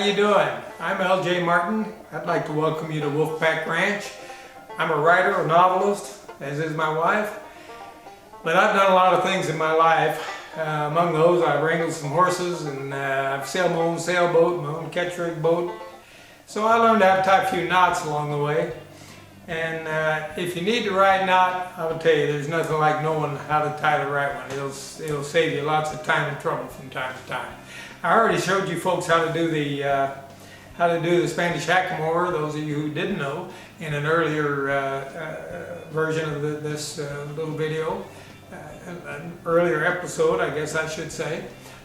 you doing? I'm L.J. Martin. I'd like to welcome you to Wolfpack Ranch. I'm a writer, a novelist, as is my wife. But I've done a lot of things in my life. Among those, I've wrangled some horses, and I've sailed my own sailboat, my own catch rig boat. So I learned how to tie a few knots along the way. And if you need the right knot, I will tell you, there's nothing like knowing how to tie the right one. It'll save you lots of time and trouble from time to time. I already showed you folks how to do the Spanish hackamore, those of you who didn't know, in an earlier version of this little video, an earlier episode, I guess I should say.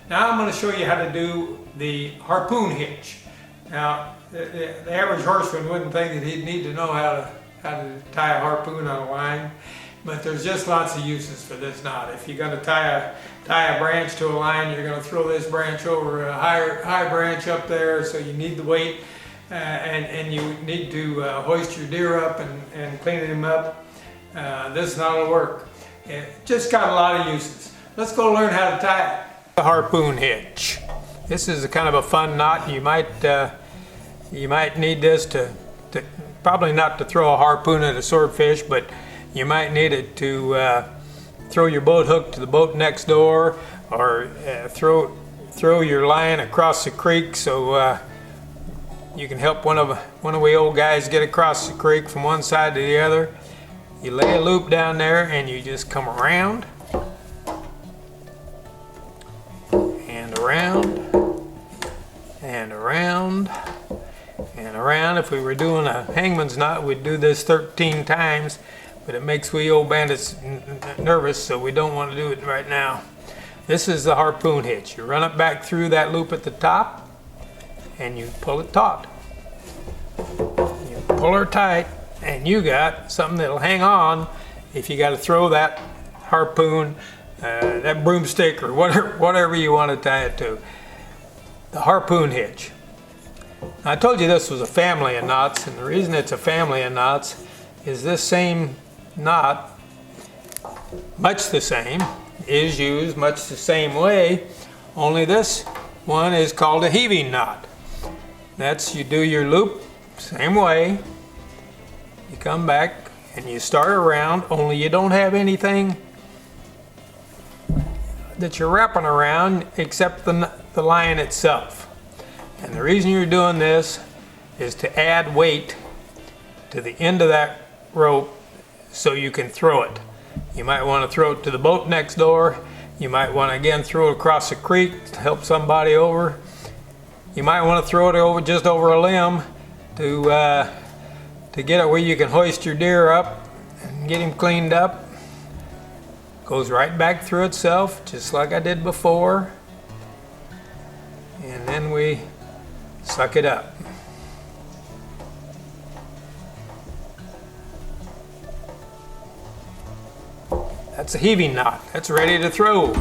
Now I'm going to show you how to do the harpoon hitch. Now, the average horseman wouldn't think that he'd need to know how to tie a harpoon on a line, but there's just lots of uses for this knot. If you're going to tie a branch to a line, you're going to throw this branch over a high branch up there, so you need the weight, and you need to hoist your deer up and clean him up. This knot will work. It just got a lot of uses. Let's go learn how to tie it. The harpoon hitch. This is a kind of a fun knot. You might need this to probably not to throw a harpoon at a swordfish, but you might need it to throw your boat hook to the boat next door, or throw your line across the creek so you can help one of we old guys get across the creek from one side to the other. You lay a loop down there and you just come around and around and around and around. If we were doing a hangman's knot, we'd do this 13 times, but it makes we old bandits nervous, so we don't want to do it right now. This is the harpoon hitch. You run it back through that loop at the top and you pull it taut. You pull her tight, and you got something that'll hang on if you got to throw that harpoon, that broomstick, or whatever you want to tie it to. The harpoon hitch. I told you this was a family of knots, and the reason it's a family of knots is this same knot, much the same, is used much the same way, only this one is called a heaving knot. That's, you do your loop same way, you come back and you start around, only you don't have anything that you're wrapping around except the line itself. And the reason you're doing this is to add weight to the end of that rope so you can throw it. You might want to throw it to the boat next door. You might want to again throw it across the creek to help somebody over. You might want to throw it over just over a limb to get it where you can hoist your deer up and get him cleaned up. Goes right back through itself, just like I did before. And then we suck it up. That's a heaving knot. That's ready to throw.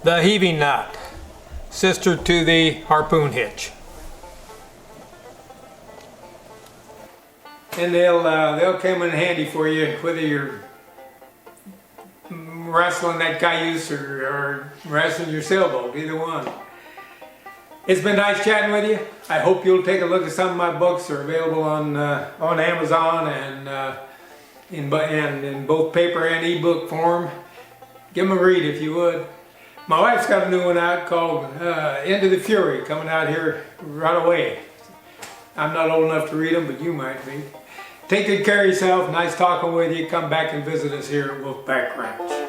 The heaving knot, sister to the harpoon hitch. And they'll come in handy for you, whether you're wrestling that cayuse or wrestling your sailboat, either one. It's been nice chatting with you. I hope you'll take a look at some of my books. They're available on Amazon and in both paper and ebook form. Give them a read if you would. My wife's got a new one out called Into the Fury, coming out here right away. I'm not old enough to read them, but you might be. Take good care of yourself. Nice talking with you. Come back and visit us here at Wolfpack Ranch.